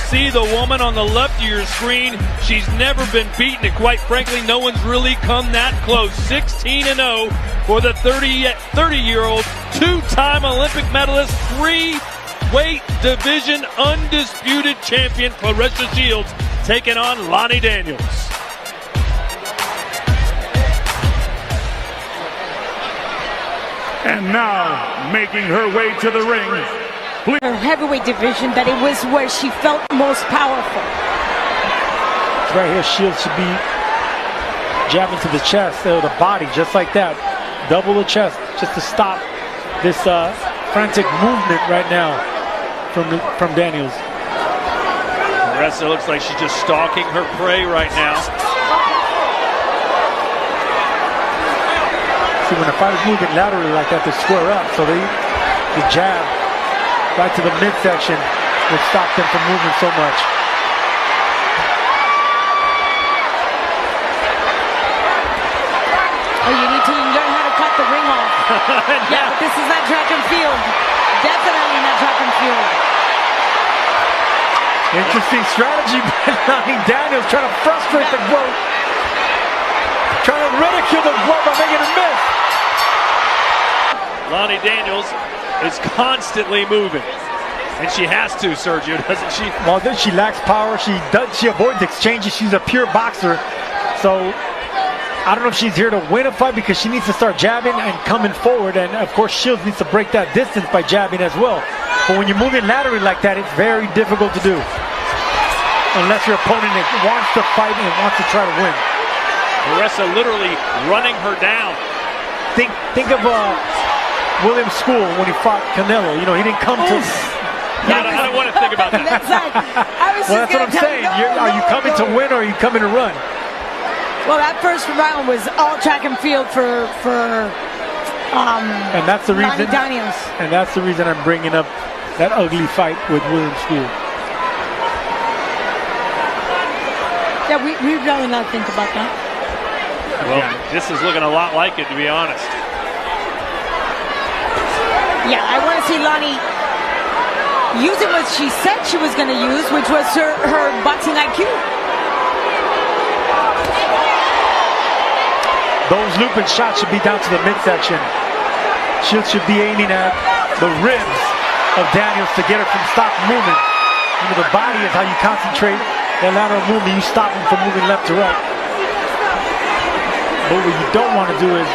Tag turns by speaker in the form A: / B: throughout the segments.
A: see the woman on the left of your screen. She's never been beaten, and quite frankly, no one's really come that close. 16-0 for the 30-year-old, two-time Olympic medalist, three-weight division undisputed champion Claressa Shields, taking on Lani Daniels.
B: And now, making her way to the ring.
C: Her heavyweight division, that it was where she felt most powerful.
D: Right here, Shields should be jabbing to the chest, the body, just like that. Double the chest, just to stop this frantic movement right now from Daniels.
A: Claressa looks like she's just stalking her prey right now.
D: See, when a fighter's moving laterally like that, they square up, so the jab right to the midsection will stop them from moving so much.
C: Oh, you need to learn how to cut the ring off. Yeah, but this is not track and field. Definitely not track and field.
D: Interesting strategy by Lani Daniels, trying to frustrate the GOAT. Trying to ridicule the GOAT by making him miss.
A: Lani Daniels is constantly moving. And she has to, Sergio, doesn't she?
D: Well, then she lacks power. She avoids exchanges. She's a pure boxer. So I don't know if she's here to win a fight, because she needs to start jabbing and coming forward. And of course, Shields needs to break that distance by jabbing as well. But when you're moving laterally like that, it's very difficult to do. Unless your opponent wants to fight and wants to try to win.
A: Claressa literally running her down.
D: Think of William School when he fought Canelo. You know, he didn't come to...
A: I don't want to think about that.
D: Well, that's what I'm saying. Are you coming to win, or are you coming to run?
C: Well, that first round was all track and field for
D: and that's the reason.
C: Lani Daniels.
D: And that's the reason I'm bringing up that ugly fight with William School.
C: Yeah, we really not think about that.
A: Well, this is looking a lot like it, to be honest.
C: Yeah, I want to see Lani using what she said she was going to use, which was her boxing IQ.
D: Those looping shots should be down to the midsection. Shields should be aiming at the ribs of Daniels to get her from stop moving. You know, the body is how you concentrate that lateral movement. You stop them from moving left to right. But what you don't want to do is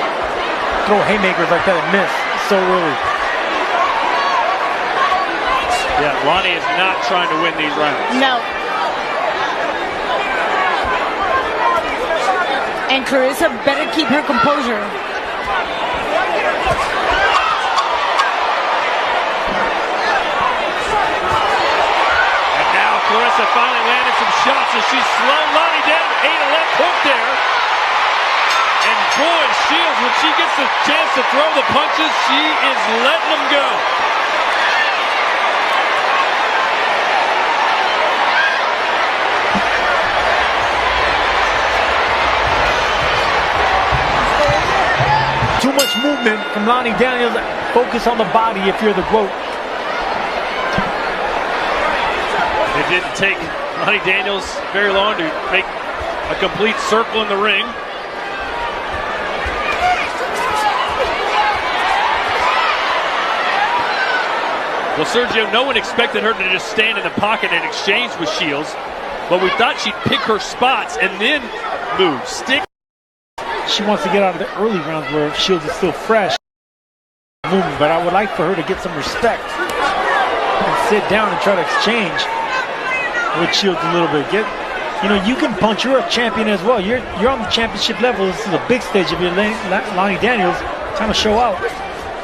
D: throw haymakers like that and miss so early.
A: Yeah, Lani is not trying to win these rounds.
C: No. And Claressa better keep her composure.
A: And now Claressa finally landed some shots as she's slowed Lani down. Ate a left hook there. And boy, Shields, when she gets the chance to throw the punches, she is letting them go.
D: Too much movement from Lani Daniels. Focus on the body if you're the GOAT.
A: It didn't take Lani Daniels very long to make a complete circle in the ring. Well, Sergio, no one expected her to just stand in the pocket and exchange with Shields, but we thought she'd pick her spots and then move. Stick.
D: She wants to get out of the early rounds where Shields is still fresh. But I would like for her to get some respect and sit down and try to exchange with Shields a little bit. You can punch. You're a champion as well. You're on the championship level. This is a big stage of your Lani Daniels. Time to show out.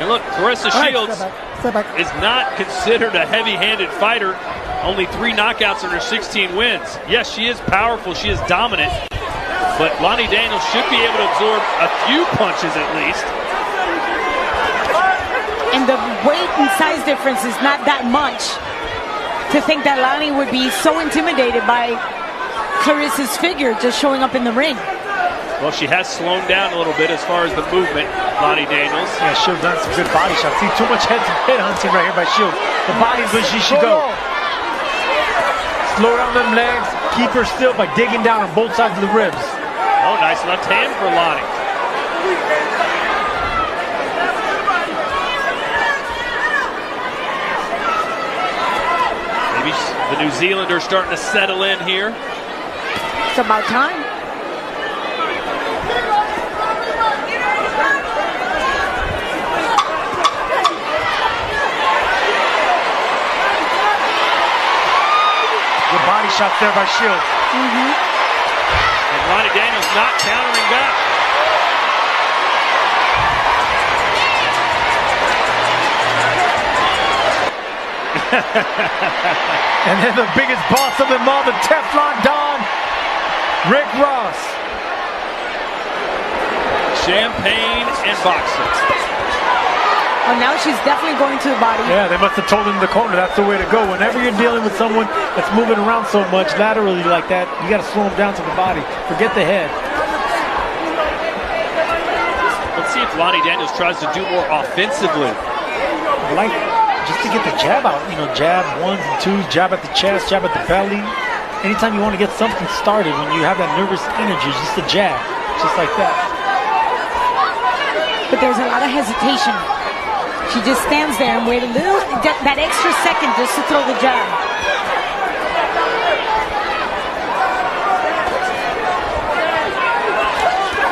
A: And look, Claressa Shields is not considered a heavy-handed fighter. Only 3 knockouts in her 16 wins. Yes, she is powerful. She is dominant. But Lani Daniels should be able to absorb a few punches at least.
C: And the weight and size difference is not that much to think that Lani would be so intimidated by Claressa's figure just showing up in the ring.
A: Well, she has slowed down a little bit as far as the movement, Lani Daniels.
D: Yeah, Shields done some good body shots. See, too much head hunting right here by Shields. The body is where she should go. slow down them legs, keep her still by digging down on both sides of the ribs.
A: Oh, nice left hand for Lani. Maybe the New Zealander starting to settle in here.
C: It's about time.
D: Good body shots there by Shields.
A: And Lani Daniels not countering back.
D: And then the biggest boss of them all, the Teflon Don, Rick Ross.
A: Champagne and boxing.
C: Oh, now she's definitely going to the body.
D: Yeah, they must have told him in the corner that's the way to go. Whenever you're dealing with someone that's moving around so much laterally like that, you got to slow them down to the body. Forget the head.
A: Let's see if Lani Daniels tries to do more offensively.
D: Like, just to get the jab out, you know, jab ones and twos, jab at the chest, jab at the belly. Anytime you want to get something started, when you have that nervous energy, just a jab, just like that.
C: But there's a lot of hesitation. She just stands there and wait a little, that extra second just to throw the jab.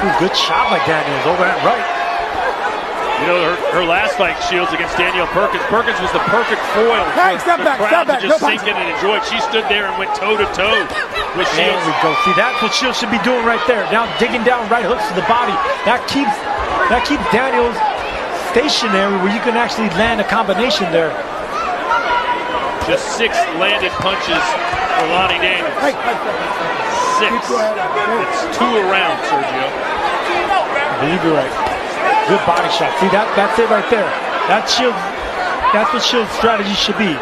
D: Ooh, good shot by Daniels over that right.
A: You know, her last fight, Shields, against Danielle Perkins. Perkins was the perfect foil
E: Hey,
A: for
E: step
A: the
E: back,
A: crowd
E: step back,
A: to just
E: no
A: sink
E: punch.
A: in and enjoy it. She stood there and went toe-to-toe with
D: There
A: Shields.
D: we go. See, that's what Shields should be doing right there. Now digging down right hooks to the body. That keeps Daniels stationary where you can actually land a combination there.
A: Just 6 landed punches for Lani Daniels. 6. It's 2 around, Sergio.
D: I believe you're right. Good body shot. See, that's it right there. That's what Shields' strategy should be.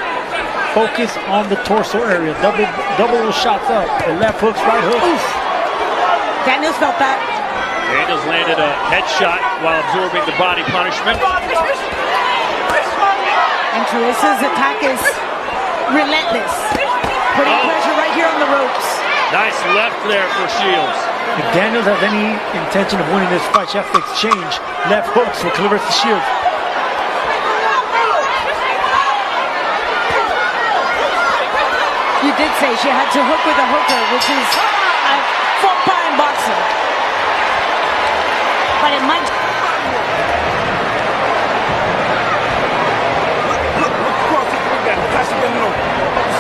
D: Focus on the torso area. Double those shots up. The left hooks, right hooks.
C: Daniels felt that.
A: Daniels landed a headshot while absorbing the body punishment.
C: And Clarissa's attack is relentless. Putting pressure right here on the ropes.
A: Nice left there for Shields.
D: If Daniels has any intention of winning this fight, she has to exchange left hooks with Claressa Shields.
C: You did say she had to hook with a hooker, which is a faux-pas in boxing. But it might...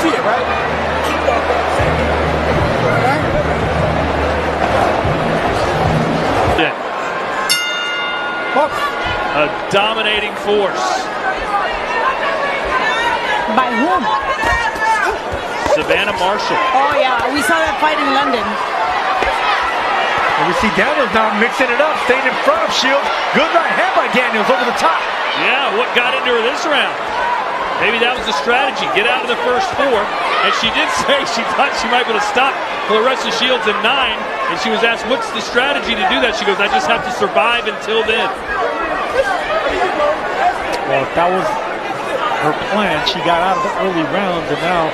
E: See it, right?
A: A dominating force.
C: By whom?
A: Savannah Marshall.
C: Oh yeah, we saw that fight in London.
D: And we see Daniels now mixing it up, staying in front of Shields. Good right hand by Daniels over the top.
A: Yeah, what got into her this round? Maybe that was the strategy. Get out of the first 4. And she did say she thought she might be able to stop Claressa Shields in 9. And she was asked, what's the strategy to do that? She goes, I just have to survive until then.
D: Well, if that was her plan, she got out of the early rounds, and now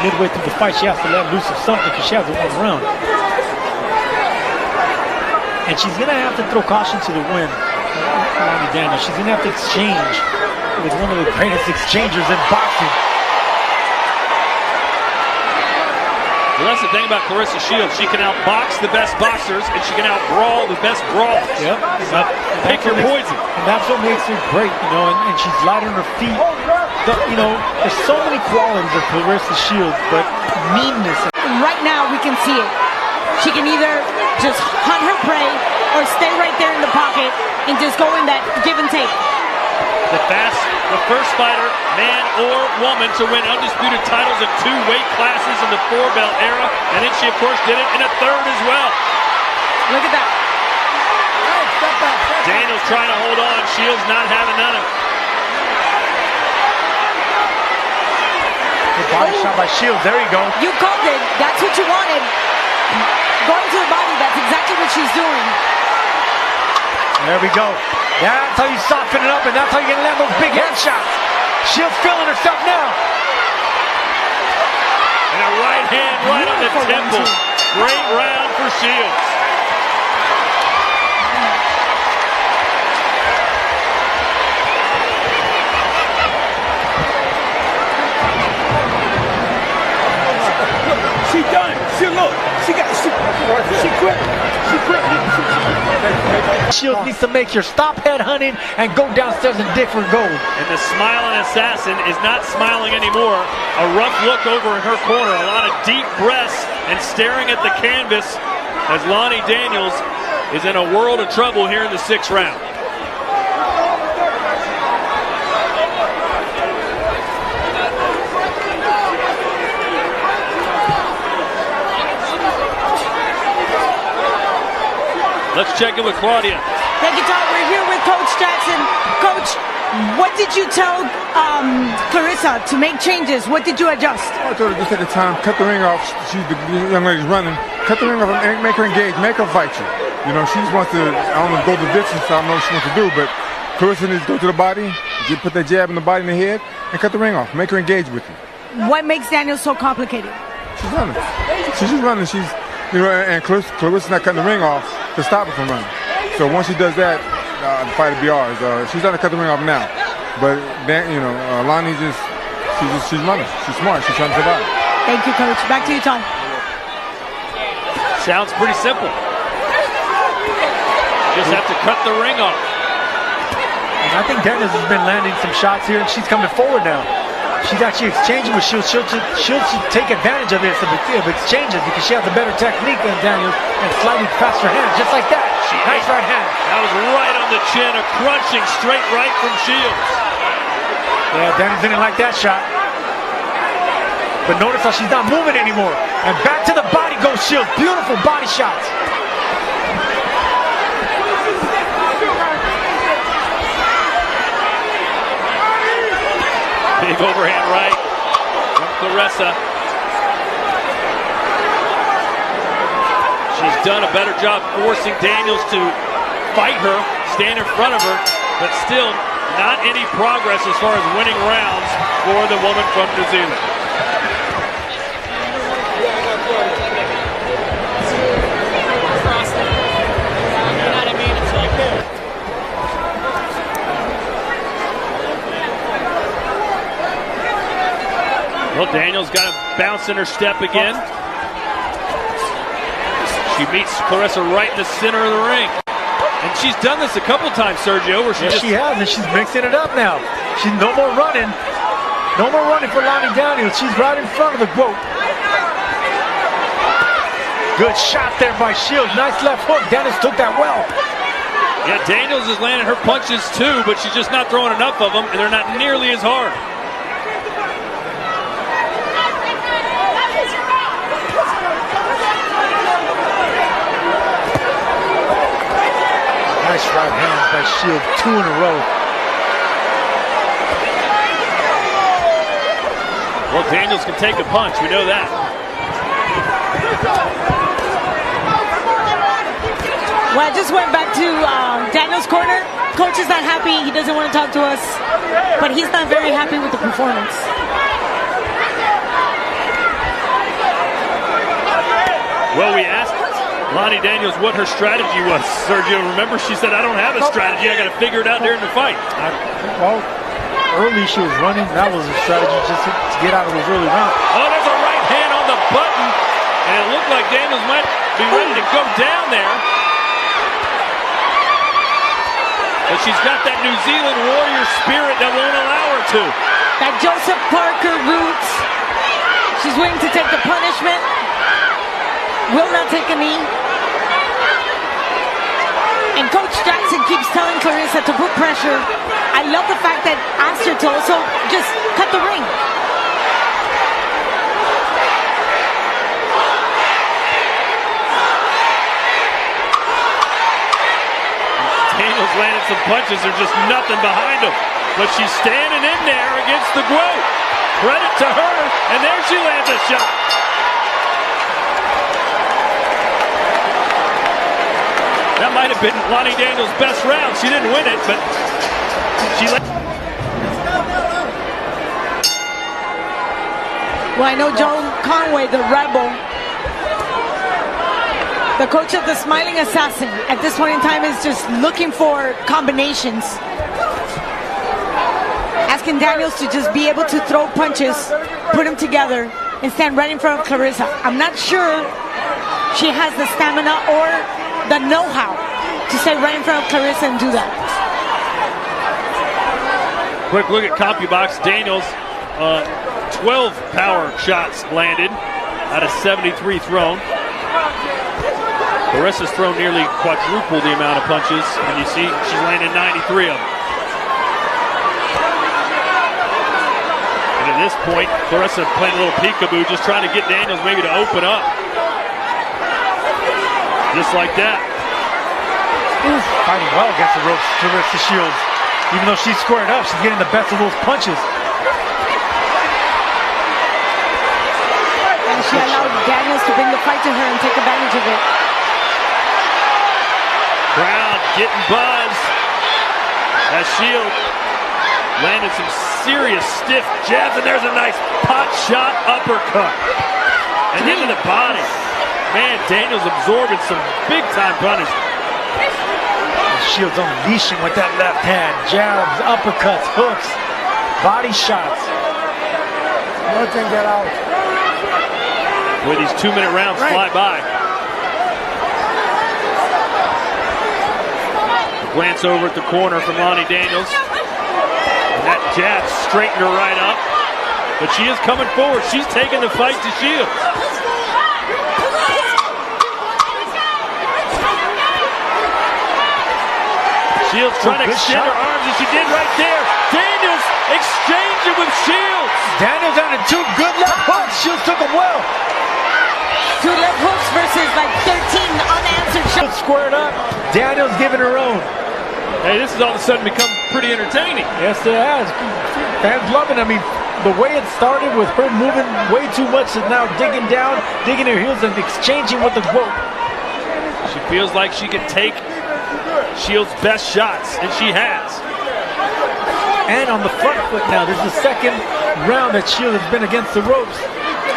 D: midway through the fight, she has to let loose of something because she hasn't won a round. And she's going to have to throw caution to the wind, Lani Daniels. She's going to have to exchange with one of the greatest exchangers in boxing.
A: Well, that's the thing about Claressa Shields. She can outbox the best boxers, and she can outbrawl the best brawlers.
D: Yep.
A: Pick your poison.
D: And that's what makes her great, you know, and she's light on her feet. You know, there's so many qualities of Claressa Shields, but meanness.
C: Right now, we can see it. She can either just hunt her prey or stay right there in the pocket and just go in that give and take.
A: The first fighter, man or woman, to win undisputed titles in 2 weight classes in the 4-belt era. And then she, of course, did it in a 3rd as well.
C: Look at that.
A: Daniels trying to hold on. Shields not having none of it.
D: Good body shot by Shields. There you go.
C: You called it. That's what you wanted. Going to the body, that's exactly what she's doing.
D: There we go. That's how you soften it up, and that's how you're going to land those big headshots. Shields feeling herself now.
A: And And a right hand right on the temple. Great round for Shields.
E: She done. She quit.
D: Shields needs to make sure stop headhunting and go downstairs and dig for gold.
A: And the smiling assassin is not smiling anymore. A rough look over in her corner. A lot of deep breaths and staring at the canvas as Lani Daniels is in a world of trouble here in the 6th round. Let's check in with Claudia.
C: Thank you, Todd. We're here with Coach Jackson. Coach, what did you tell Claressa to make changes? What did you adjust?
F: I told her just take the time, cut the ring off. She's the young lady's running. Cut the ring off and make her engage, make her fight you. You know, she just wants to, I don't know, go the distance. I don't know what she wants to do, but Claressa needs to go to the body, put that jab in the body and the head, and cut the ring off. Make her engage with you.
C: What makes Daniel so complicated?
F: She's running. She's just running. She's, you know, and Clarissa's not cutting the ring off to stop her from running. So once she does that, the fight will be ours. She's trying to cut the ring off now, but you know, Lani she's running. She's smart. She's trying to survive.
C: Thank you, Coach. Back to you, Tom.
A: Sounds pretty simple. Just have to cut the ring off.
D: And I think Daniels has been landing some shots here, and she's coming forward now. She's actually exchanging with Shields. Shields should take advantage of this, of exchanges, because she has a better technique than Daniels and slightly faster hands, just like that. Nice right hand.
A: That was right on the chin, a crunching straight right from Shields.
D: Yeah, Daniels didn't like that shot. But notice how she's not moving anymore. And back to the body goes Shields. Beautiful body shots.
A: Big overhand right from Claressa. She's done a better job forcing Daniels to fight her, stand in front of her, but still not any progress as far as winning rounds for the woman from New Zealand. Well, Daniels got a bounce in her step again. She meets Claressa right in the center of the ring. And she's done this a couple times, Sergio, where she
D: she has, and she's mixing it up now. She's no more running. No more running for Lani Daniels. She's right in front of the quote. Good shot there by Shields. Nice left hook. Daniels took that well.
A: Yeah, Daniels is landing her punches too, but she's just not throwing enough of them, and they're not nearly as hard.
D: Nice right hand by Shields, 2 in a row.
A: Well, Daniels can take a punch, we know that.
C: Well, I just went back to Daniel's corner. Coach is not happy. He doesn't want to talk to us, but he's not very happy with the performance.
A: Well, we asked Lani Daniels what her strategy was. Sergio, remember she said, I don't have a strategy. I got to figure it out during the fight.
D: Well, early she was running. That was a strategy just to get out of those early rounds.
A: Oh, there's a right hand on the button. And it looked like Daniels might be ready to go down there. But she's got that New Zealand warrior spirit that won't allow her to.
C: That Joseph Parker roots. She's willing to take the punishment. Will not take a knee. And Coach Jackson keeps telling Claressa to put pressure. I love the fact that asked her to also just cut the ring.
A: Daniels landed some punches. There's just nothing behind him. But she's standing in there against the quote. Credit to her. And there she lands a shot. That might have been Lani Daniels' best round. She didn't win it, but she...
C: Well, I know Joe Conway, the Rebel, the coach of the Smiling Assassin, at this point in time is just looking for combinations. Asking Daniels to just be able to throw punches, put them together, and stand right in front of Claressa. I'm not sure she has the stamina or the know-how to stay right in front of Claressa and do that.
A: Quick look at CompuBox. Daniels, 12 power shots landed out of 73 thrown. Claressa's thrown nearly quadruple the amount of punches, and you see she's landed 93 of them. And at this point, Claressa playing a little peekaboo, just trying to get Daniels maybe to open up. Just like that.
D: Fighting well against the ropes, Claressa Shields. Even though she's squared up, she's getting the best of those punches.
C: And she allowed Daniels to bring the fight to her and take advantage of it.
A: Crowd getting buzzed as Shields landed some serious stiff jabs, and there's a nice pot shot uppercut. And into the body. Man, Daniels absorbing some big time punishment.
D: Shields unleashing with that left hand. Jabs, uppercuts, hooks, body shots.
E: Nothing get out.
A: Boy, these 2-minute rounds fly by. A glance over at the corner from Lani Daniels. And that jab straightened her right up. But she is coming forward. She's taking the fight to Shields. Shields trying to extend her arms, and she did right there. Daniels exchanging with Shields.
D: Daniels landed 2 good left hooks. Shields took them well.
C: 2 left hooks versus like 13 unanswered shots.
D: Shields squared up. Daniels giving her own.
A: Hey, this has all of a sudden become pretty entertaining.
D: Yes, it has. Fans loving it. I mean, the way it started with her moving way too much is now digging down, digging her heels and exchanging with the quote.
A: She feels like she can take Shields' best shots, and she has.
D: And on the front foot now. This is the second round that Shields has been against the ropes.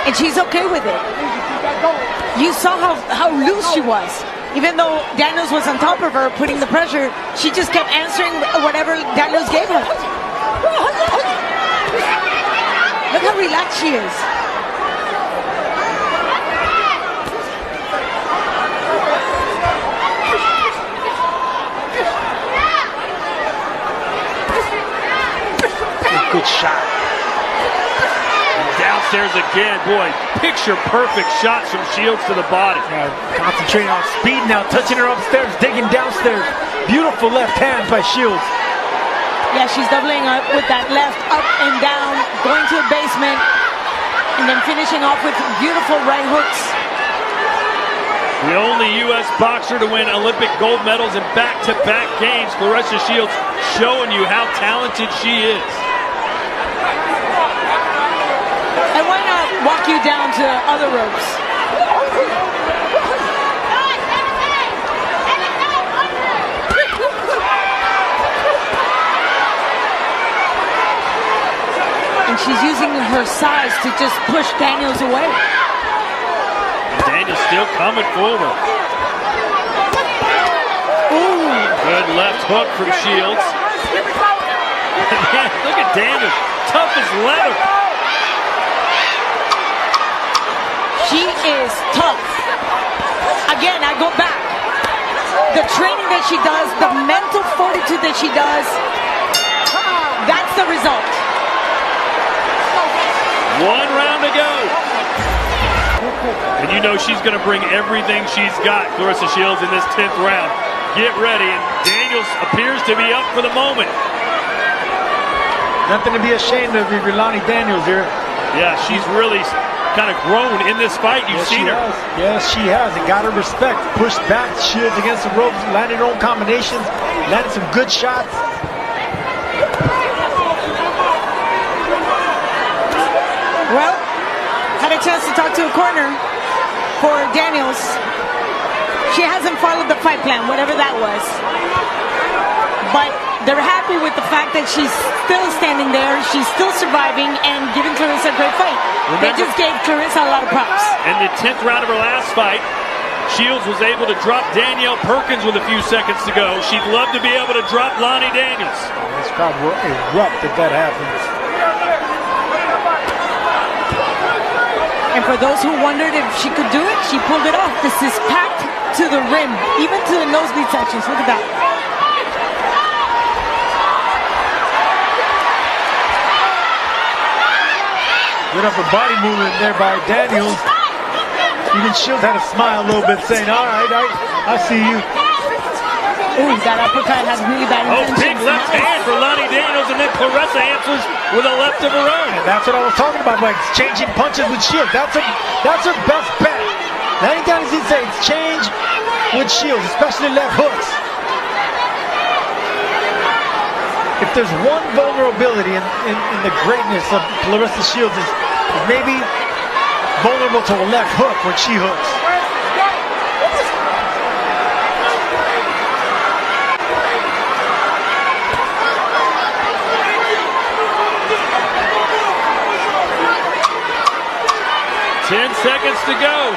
C: And she's okay with it. You saw how loose she was. Even though Daniels was on top of her, putting the pressure, she just kept answering whatever Daniels gave her. Look how relaxed she is.
D: Good shot.
A: And downstairs again, boy, picture perfect shots from Shields to the body.
D: Concentrating on speed now, touching her upstairs, digging downstairs. Beautiful left hand by Shields.
C: Yeah, she's doubling up with that left up and down, going to the basement, and then finishing off with beautiful right hooks.
A: The only U.S. boxer to win Olympic gold medals in back-to-back games, Claressa Shields, showing you how talented she is.
C: And why not walk you down to other ropes? And she's using her size to just push Daniels away.
A: And Daniels still coming forward.
C: Ooh.
A: Good left hook from Shields. Man, look at Daniels, tough as leather.
C: She is tough. Again, I go back. The training that she does, the mental fortitude that she does, that's the result.
A: 1 round to go. And you know she's going to bring everything she's got, Claressa Shields, in this 10th round. Get ready, and Daniels appears to be up for the moment.
D: Nothing to be ashamed of if you're Lani Daniels here.
A: Yeah, she's really kind of grown in this fight. You've seen her.
D: Yes, she has. And got her respect. Pushed back Shields against the ropes, landed her own combinations, landed some good shots.
C: Well, had a chance to talk to a corner for Daniels. She hasn't followed the fight plan, whatever that was. But they're happy with the fact that she's still standing there, she's still surviving, and giving Claressa a great fight. They just gave Claressa a lot of props.
A: In the 10th round of her last fight, Shields was able to drop Danielle Perkins with a few seconds to go. She'd love to be able to drop Lani Daniels.
D: This crowd will erupt if that happens.
C: And for those who wondered if she could do it, she pulled it off. This is packed to the rim, even to the nosebleed sections. Look at that.
D: Good upper body movement there by Daniels. Even Shields had a smile a little bit, saying, all right, I see you.
C: Ooh, that uppercut has really bad intentions.
A: Big left hand for Lani Daniels, and then Claressa answers with a left of her own.
D: And that's what I was talking about, like exchanging punches with Shields. That's her best bet. Lani Daniels needs to exchange with Shields, especially left hooks. If there's one vulnerability in the greatness of Claressa Shields is maybe vulnerable to a left hook when she hooks.
A: Seconds to go.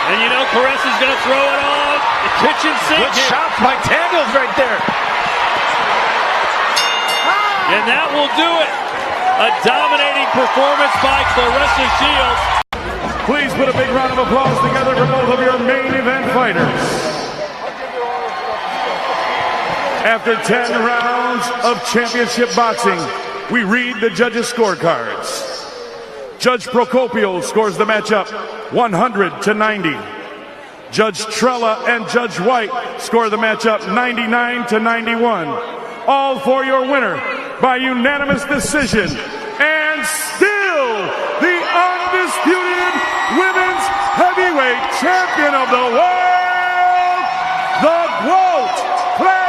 A: And you know Claressa's going to throw it on the kitchen sink.
D: Good shot by Daniels right there.
A: And that will do it. A dominating performance by Claressa Shields.
B: Please put a big round of applause together for both of your main event fighters. After 10 rounds of championship boxing, we read the judges' scorecards. Judge Procopio scores the matchup 100-90. Judge Trella and Judge White score the matchup 99-91. All for your winner by unanimous decision, and still the undisputed women's heavyweight champion of the world, the GOAT, Claressa.